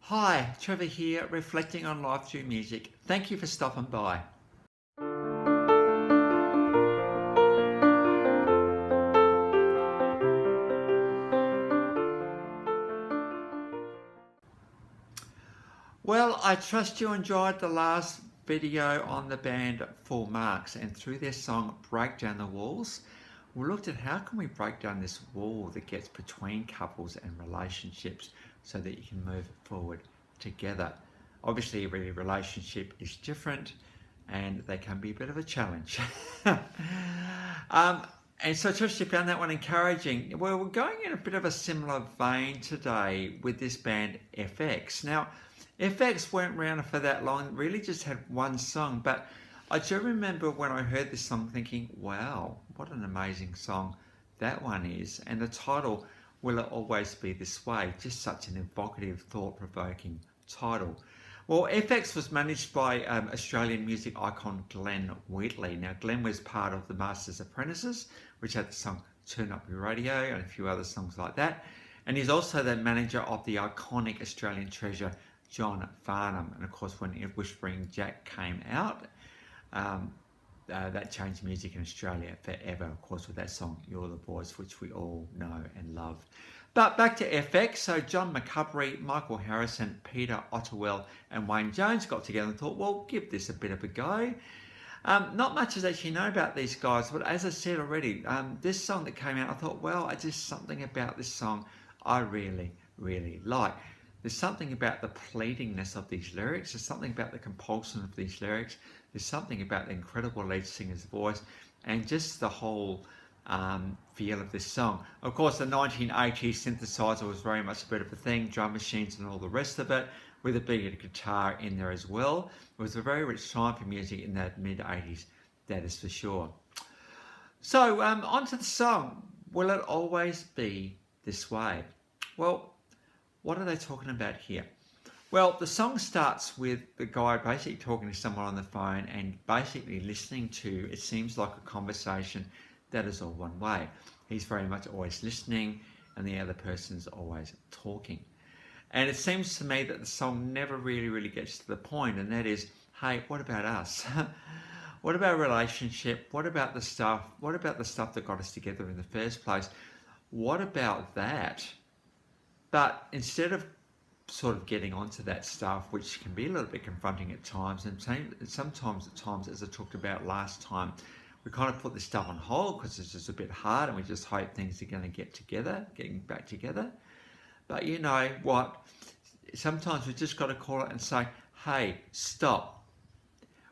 Hi, Trevor here, reflecting on life through music. Thank you for stopping by. Well, I trust you enjoyed the last video on the band Full Marks, and through their song Break Down the Walls, we looked at how can we break down this wall that gets between couples and relationships so that you can move forward together. Obviously, every relationship is different and they can be a bit of a challenge. And so I trust you found that one encouraging. Well, we're going in a bit of a similar vein today with this band FX. Now, FX weren't around for that long, really just had one song, but I do remember when I heard this song thinking, wow, what an amazing song that one is. And the title, Will It Always Be This Way? Just such an evocative, thought-provoking title. Well, FX was managed by Australian music icon Glenn Wheatley. Now, Glenn was part of the Masters Apprentices, which had the song Turn Up Your Radio and a few other songs like that. And he's also the manager of the iconic Australian treasure, John Farnham. And of course, when Whispering Jack came out, that changed music in Australia forever, of course, with that song, You're the Voice, which we all know and love. But back to FX, so John McCubbry, Michael Harrison, Peter Ottewell and Wayne Jones got together and thought, well, give this a bit of a go. Not much is actually known about these guys, but as I said already, this song that came out, I thought, well, just something about this song I really, really like. There's something about the pleadingness of these lyrics. There's something about the compulsion of these lyrics. There's something about the incredible lead singer's voice and just the whole feel of this song. Of course, the 1980s synthesizer was very much a bit of a thing, drum machines and all the rest of it, with a bit of guitar in there as well. It was a very rich time for music in the mid-80s, that is for sure. So, on to the song, Will It Always Be This Way? Well, what are they talking about here? Well, the song starts with the guy basically talking to someone on the phone and basically listening to, it seems like a conversation that is all one way. He's very much always listening and the other person's always talking. And it seems to me that the song never really gets to the point, and that is, hey, what about us? What about a relationship? What about the stuff? What about the stuff that got us together in the first place? What about that? But instead of sort of getting onto that stuff, which can be a little bit confronting at times, and sometimes at times, as I talked about last time, we kind of put this stuff on hold because it's just a bit hard and we just hope things are going to getting back together. But you know what? Sometimes we just got to call it and say, hey, stop.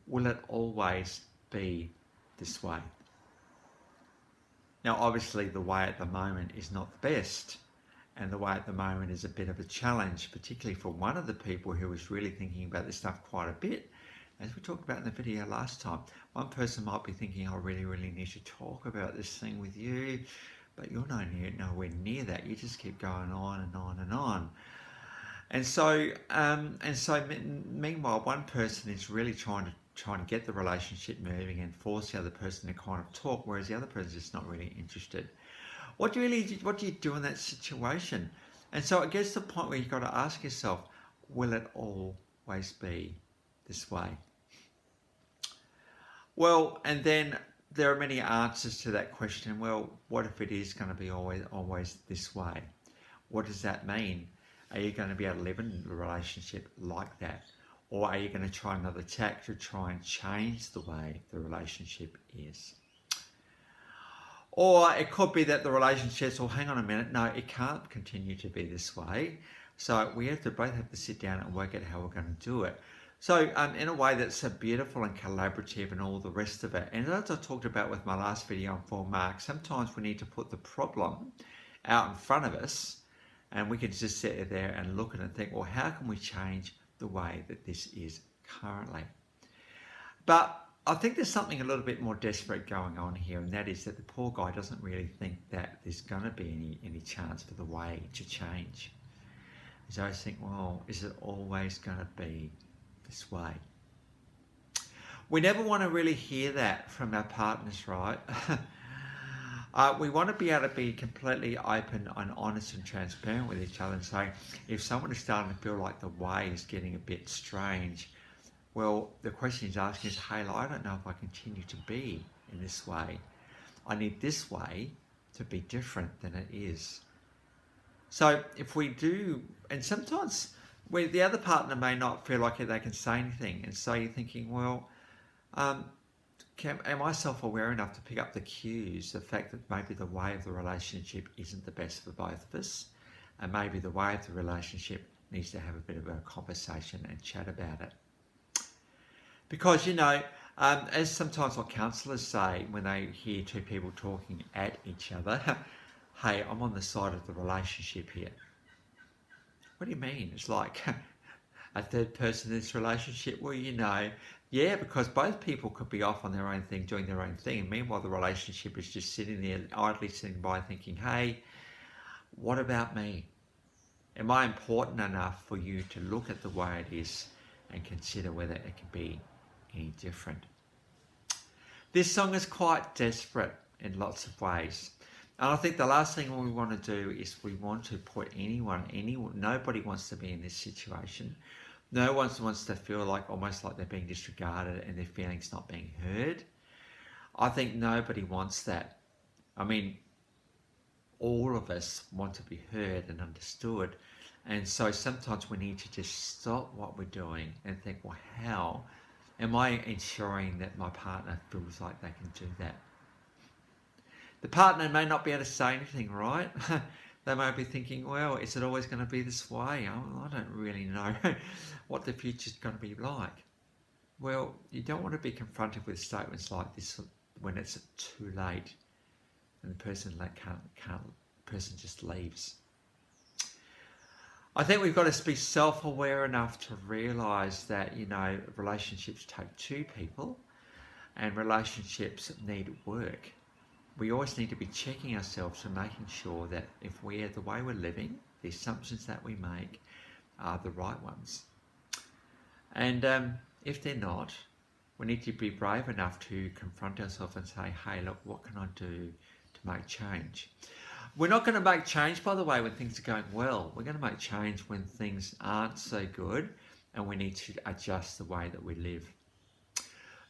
Will it always be this way? Now, obviously, the way at the moment is not the best. And the way at the moment is a bit of a challenge, particularly for one of the people who was really thinking about this stuff quite a bit. As we talked about in the video last time, one person might be thinking, I really need to talk about this thing with you, but you're nowhere near that. You just keep going on and on and on. And so meanwhile, one person is really trying to get the relationship moving and force the other person to kind of talk, whereas the other person is just not really interested. What do you do in that situation? And so it gets to the point where you've got to ask yourself, will it always be this way? Well, and then there are many answers to that question. Well, what if it is going to be always this way? What does that mean? Are you going to be able to live in a relationship like that? Or are you going to try another tack to try and change the way the relationship is? Or it could be that the relationships, well, hang on a minute, no, it can't continue to be this way. So we both have to sit down and work out how we're going to do it. So in a way that's so beautiful and collaborative and all the rest of it. And as I talked about with my last video on Full Marks, sometimes we need to put the problem out in front of us and we can just sit there and look at it and think, well, how can we change the way that this is currently? But I think there's something a little bit more desperate going on here, and that is that the poor guy doesn't really think that there's going to be any chance for the way to change. He's always think, well, is it always going to be this way? We never want to really hear that from our partners, right? We want to be able to be completely open and honest and transparent with each other and say, if someone is starting to feel like the way is getting a bit strange, well, the question he's asking is, hey, I don't know if I continue to be in this way. I need this way to be different than it is. So if we do, and sometimes the other partner may not feel like they can say anything, and so you're thinking, well, am I self-aware enough to pick up the cues, the fact that maybe the way of the relationship isn't the best for both of us, and maybe the way of the relationship needs to have a bit of a conversation and chat about it. Because, as sometimes what counsellors say when they hear two people talking at each other, hey, I'm on the side of the relationship here. What do you mean? It's like a third person in this relationship? Well, yeah, because both people could be off on their own thing, doing their own thing. And meanwhile, the relationship is just sitting there, idly sitting by thinking, hey, what about me? Am I important enough for you to look at the way it is and consider whether it can be any different? This song is quite desperate in lots of ways. And I think the last thing we want to do is we want to put nobody wants to be in this situation. No one wants to feel like almost like they're being disregarded and their feelings not being heard. I think nobody wants that. I mean, all of us want to be heard and understood. And so sometimes we need to just stop what we're doing and think, well, how am I ensuring that my partner feels like they can do that? The partner may not be able to say anything, right? They may be thinking, well, is it always going to be this way? I don't really know what the future's going to be like. Well, you don't want to be confronted with statements like this when it's too late and the person just leaves. I think we've got to be self-aware enough to realise that, relationships take two people and relationships need work. We always need to be checking ourselves and making sure that if the way we're living, the assumptions that we make are the right ones. And if they're not, we need to be brave enough to confront ourselves and say, hey, look, what can I do to make change? We're not going to make change, by the way, when things are going well. We're going to make change when things aren't so good and we need to adjust the way that we live.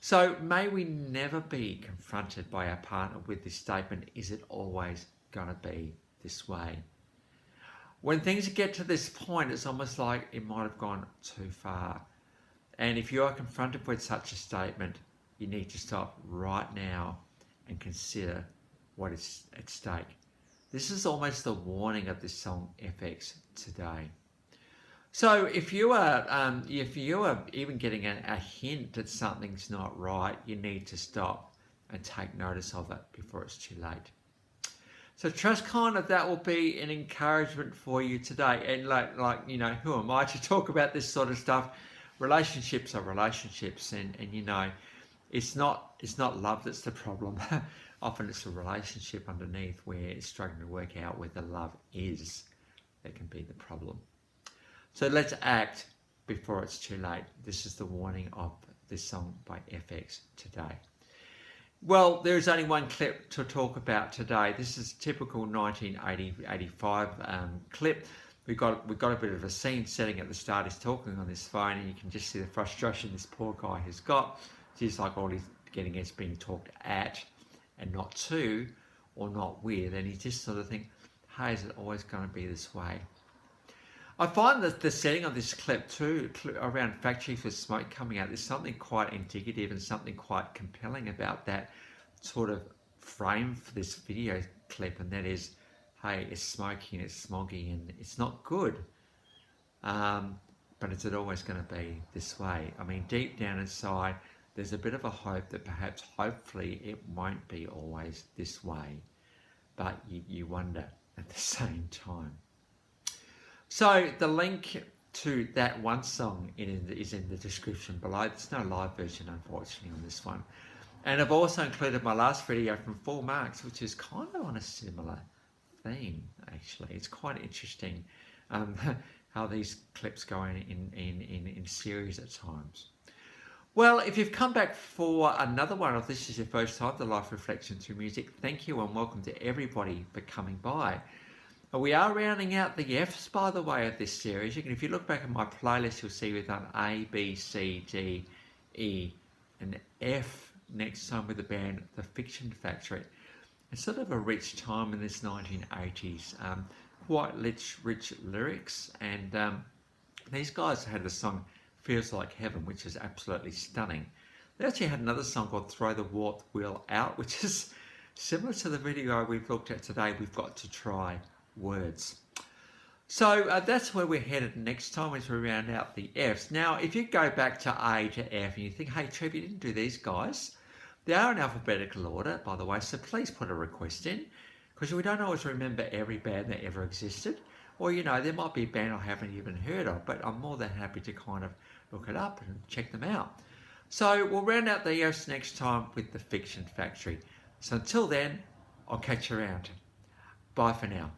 So may we never be confronted by our partner with this statement, is it always going to be this way? When things get to this point, it's almost like it might have gone too far. And if you are confronted with such a statement, you need to stop right now and consider what is at stake. This is almost the warning of this song, FX, today. So if you are even getting a hint that something's not right, you need to stop and take notice of it before it's too late. So trust kind of that will be an encouragement for you today. And who am I to talk about this sort of stuff? Relationships are relationships, and it's not love that's the problem. Often it's a relationship underneath where it's struggling to work out where the love is that can be the problem. So let's act before it's too late. This is the warning of this song by FX today. Well, there is only one clip to talk about today. This is a typical 1985 clip. We've got a bit of a scene setting at the start. He's talking on this phone and you can just see the frustration this poor guy has got. It's like all he's getting is being talked at and not to or not with. And he's just sort of thinking, hey, is it always going to be this way? I find that the setting of this clip too, around factories with smoke coming out, there's something quite indicative and something quite compelling about that sort of frame for this video clip, and that is, hey, it's smoky and it's smoggy and it's not good. But is it always going to be this way? I mean, deep down inside, there's a bit of a hope that perhaps, hopefully, it won't be always this way. But you wonder at the same time. So the link to that one song is in the description below. There's no live version, unfortunately, on this one. And I've also included my last video from Full Marks, which is kind of on a similar theme, actually. It's quite interesting how these clips go in series at times. Well, if you've come back for another one, or if this is your first time to Life Reflection Through Music, thank you and welcome to everybody for coming by. We are rounding out the Fs, by the way, of this series. If you look back at my playlist, you'll see we've done A, B, C, D, E, and F next time with the band The Fiction Factory. It's sort of a rich time in this 1980s, quite rich lyrics, and these guys had the song Feels Like Heaven, which is absolutely stunning. They actually had another song called Throw the Warp Wheel Out, which is similar to the video we've looked at today, We've Got to Try Words. So that's where we're headed next time as we round out the Fs. Now, if you go back to A to F and you think, hey, Trev, you didn't do these guys. They are in alphabetical order, by the way, so please put a request in, because we don't always remember every band that ever existed. Or, you know, there might be a band I haven't even heard of, but I'm more than happy to kind of look it up and check them out. So we'll round out the Fs next time with The Fiction Factory. So until then, I'll catch you around. Bye for now.